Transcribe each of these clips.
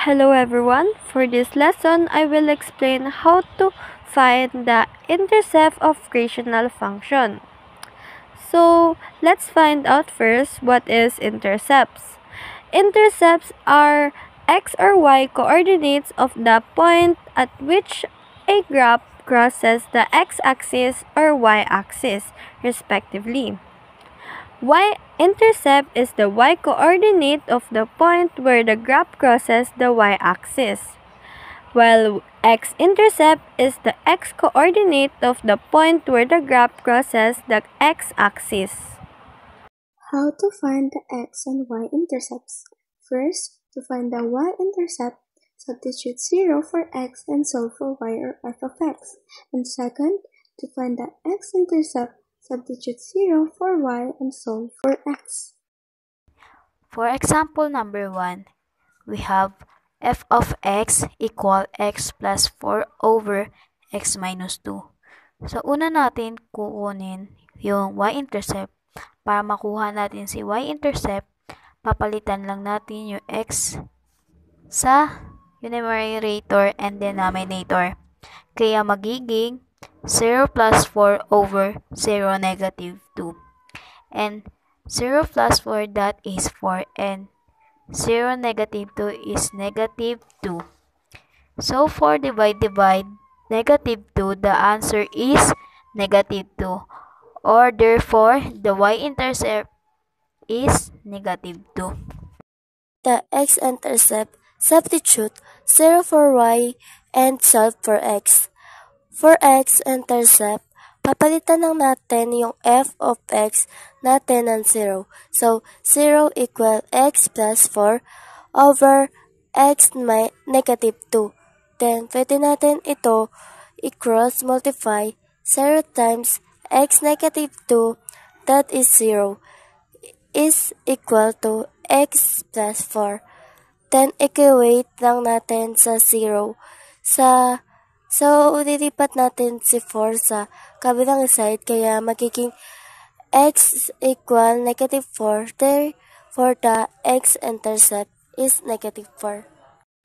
Hello everyone. For this lesson, I will explain how to find the intercept of rational function. So, let's find out first what is intercepts. Intercepts are x or y coordinates of the point at which a graph crosses the x-axis or y-axis, respectively. Y-intercept is the y-coordinate of the point where the graph crosses the y-axis, while x-intercept is the x-coordinate of the point where the graph crosses the x-axis. How to find the x and y intercepts? First, to find the y-intercept, substitute 0 for x and solve for y or f of x. And second, to find the x-intercept, substitute 0 for y and solve for x. For example number 1, we have f of x equal x plus 4 over x minus 2. So, una natin kukunin yung y-intercept. Para makuha natin si y-intercept, papalitan lang natin yung x sa numerator and denominator. Kaya magiging 0 plus 4 over 0 negative 2. And 0 plus 4, that is 4. And 0 negative 2 is negative 2. So, for divide negative 2, the answer is negative 2. Or therefore, the y-intercept is negative 2. The x-intercept, substitute 0 for y and solve for x. For x-intercept, papalitan lang natin yung f of x natin ng 0. So, 0 equal x plus 4 over x negative 2. Then, pwede natin ito i-cross multiply 0 times x negative 2, that is 0, is equal to x plus 4. Then, equate lang natin sa 0. So, lilipat natin si 4 sa kabilang side, kaya magiging x equal negative 4. Therefore, the x-intercept is negative 4.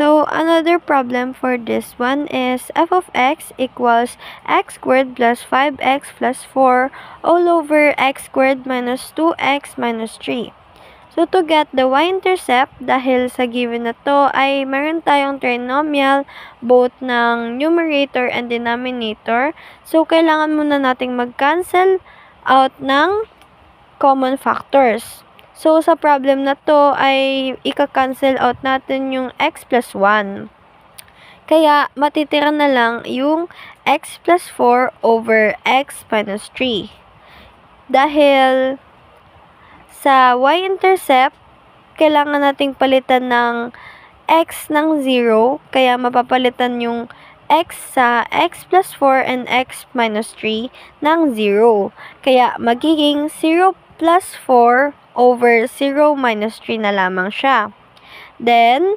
So, another problem for this one is f of x equals x squared plus 5x plus 4 all over x squared minus 2x minus 3. So, to get the y-intercept, dahil sa given na to ay meron tayong trinomial both ng numerator and denominator. So, kailangan muna nating mag-cancel out ng common factors. So, sa problem na to ay ika-cancel out natin yung x plus 1. Kaya, matitira na lang yung x plus 4 over x minus 3. Dahil sa y-intercept, kailangan nating palitan ng x ng 0. Kaya, mapapalitan yung x sa x plus 4 and x minus 3 ng 0. Kaya, magiging 0 plus 4 over 0 minus 3 na lamang siya. Then,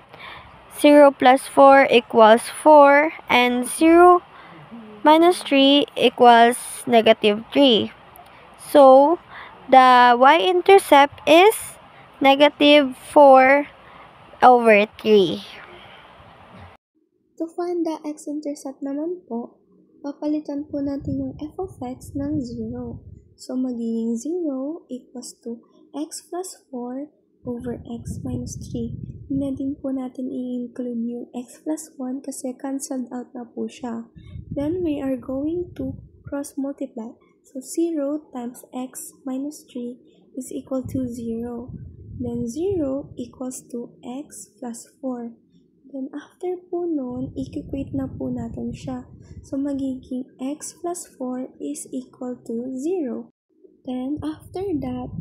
0 plus 4 equals 4 and 0 minus 3 equals negative 3. So, the y-intercept is negative 4 over 3. To find the x-intercept naman po, papalitan po natin yung f of x ng 0. So, magiging 0 equals to x plus 4 over x minus 3. Hindi na din po natin i-include yung x plus 1 kasi cancelled out na po siya. Then, we are going to cross multiply. So, 0 times x minus 3 is equal to 0. Then, 0 equals to x plus 4. Then, after po nun, i-equate na po natin siya. So, magiging x plus 4 is equal to 0. Then, after that,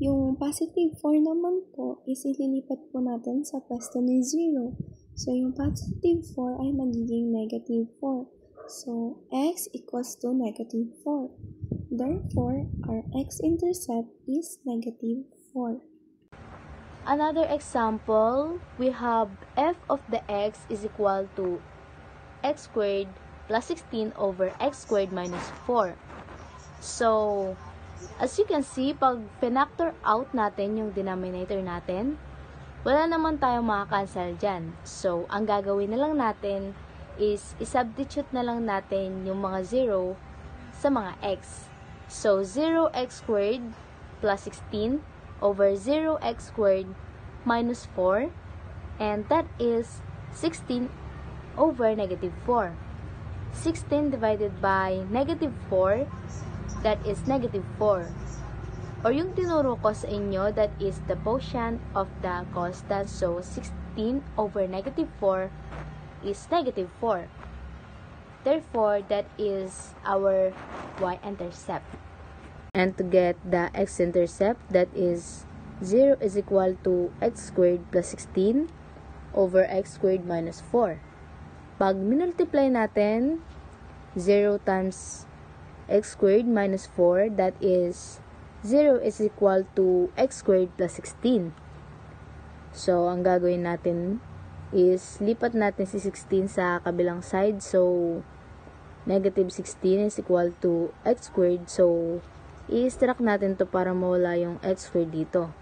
yung positive 4 naman po is ililipat po natin sa pwesto ni 0. So, yung positive 4 ay magiging negative 4. So, x equals to negative 4. Therefore, our x-intercept is negative 4. Another example, we have f of the x is equal to x squared plus 16 over x squared minus 4. So, as you can see, pag pinactor out natin yung denominator natin, wala naman tayong makakancel dyan. So, ang gagawin na lang natin is isubstitute na lang natin yung mga 0 sa mga x. So, 0x squared plus 16 over 0x squared minus 4, and that is 16 over negative 4. 16 divided by negative 4, that is negative 4. Or yung tinuro ko sa inyo, that is the quotient of the constant. So, 16 over negative 4 is negative 4. Therefore, that is our y-intercept. And to get the x-intercept, that is 0 is equal to x squared plus 16 over x squared minus 4. Pag minultiply natin 0 times x squared minus 4, that is 0 is equal to x squared plus 16. So, ang gagawin natin is lipat natin si 16 sa kabilang side. So, negative 16 is equal to x squared. So, i-extract natin to para mawala yung x squared dito.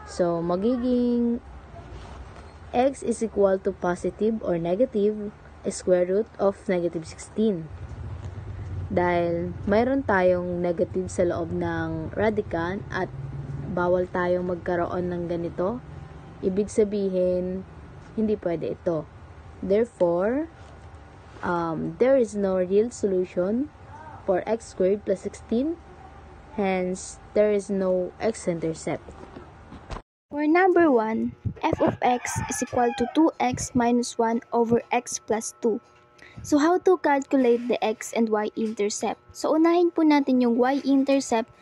So, magiging x is equal to positive or negative square root of negative 16. Dahil mayroon tayong negative sa loob ng radicand at bawal tayong magkaroon ng ganito, ibig sabihin, hindi pwede ito. Therefore, there is no real solution for x squared plus 16. Hence, there is no x-intercept. For number 1, f of x is equal to 2x minus 1 over x plus 2. So, how to calculate the x and y-intercept? So, unahin po natin yung y-intercept.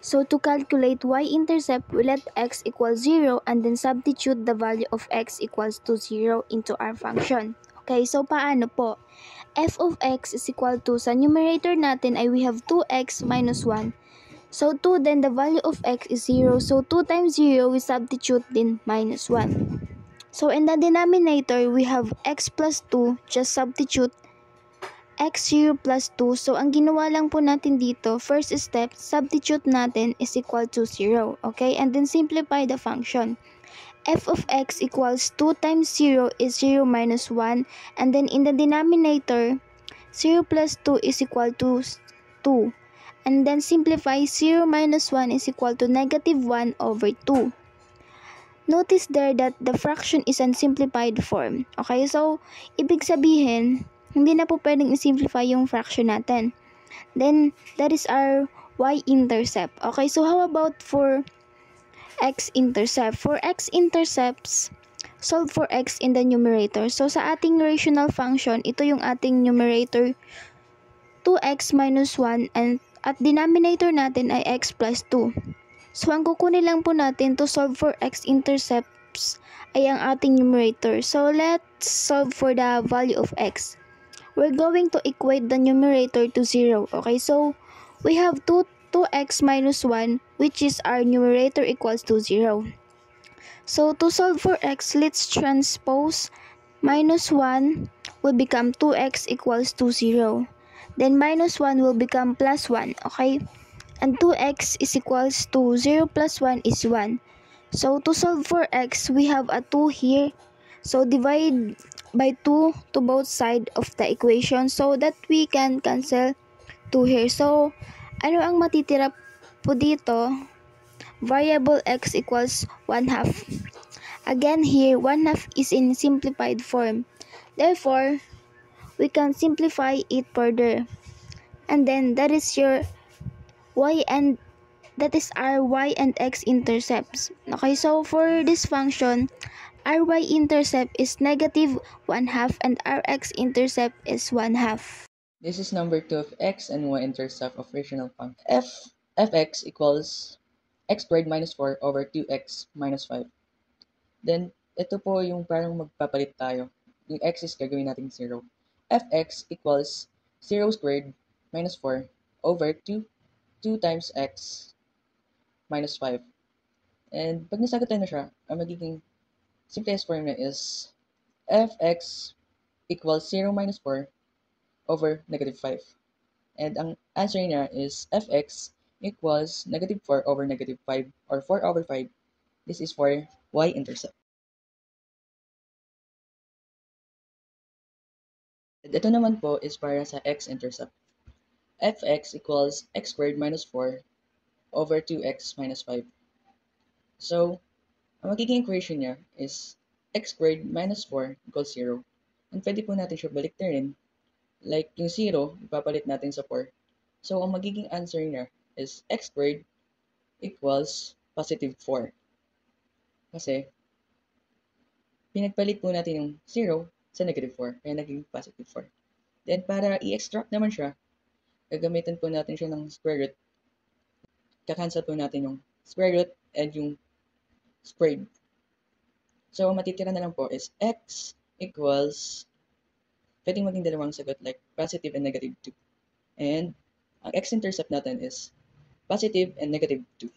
So, to calculate y-intercept, we let x equal 0 and then substitute the value of x equals to 0 into our function. Okay, so paano po? F of x is equal to, sa numerator natin ay we have 2x minus 1. So, 2, then the value of x is 0. So, 2 times 0, we substitute din minus 1. So, in the denominator, we have x plus 2. Just substitute x 0 plus 2. So, ang ginawa lang po natin dito, first step, substitute natin is equal to 0. Okay? And then, simplify the function. F of x equals 2 times 0 is 0 minus 1. And then, in the denominator, 0 plus 2 is equal to 2. And then simplify, 0 minus 1 is equal to negative 1 over 2. Notice there that the fraction is in simplified form. Okay, so ibig sabihin, hindi na po pwedeng i-simplify yung fraction natin. Then, that is our y-intercept. Okay, so how about for x-intercept? For x-intercepts, solve for x in the numerator. So, sa ating rational function, ito yung ating numerator, 2x minus 1, and at denominator natin ay x plus 2. So, ang kukunin lang po natin to solve for x-intercepts ay ang ating numerator. So, let's solve for the value of x. We're going to equate the numerator to 0. Okay, so, we have 2x minus 1, which is our numerator equals to 0. So, to solve for x, let's transpose minus 1 will become 2x equals to 0. Then minus 1 will become plus 1, okay? And 2x is equals to 0 plus 1 is 1. So, to solve for x, we have a 2 here. So, divide by 2 to both sides of the equation so that we can cancel 2 here. So, ano ang matitira po dito? Variable x equals 1/2. Again here, 1/2 is in simplified form. Therefore, we can simplify it further. And then that is your y and that is our y and x intercepts. Okay, so for this function, our y-intercept is negative 1/2 and our x-intercept is 1/2. This is number 2 of x and y-intercept of rational function. Fx equals x squared minus 4 over 2x minus 5. Then, ito po yung parang magpapalit tayo. Yung x is gagawin natin 0. Fx equals 0 squared minus 4 over 2 times x minus 5. And pag nasagutan na siya, ang magiging simplest form na is fx equals 0 minus 4 over negative 5. And ang answer niya is fx equals negative 4 over negative 5 or 4 over 5. This is for y-intercept. Ito naman po is para sa x-intercept. Fx equals x squared minus 4 over 2x minus 5. So, ang magiging equation niya is x squared minus 4 equals 0. And pwede po natin siya baliktarin. Like yung 0, ipapalit natin sa 4. So, ang magiging answer niya is x squared equals positive 4. Kasi, pinagpalit po natin yung 0 sa negative 4, kaya naging positive 4. Then, para i-extract naman siya, gagamitin po natin siya ng square root. Kakancel po natin yung square root and yung squared. So, ang matitira na lang po is x equals, pwedeng maging dalawang sagot like positive and negative 2. And, ang x-intercept natin is positive and negative 2.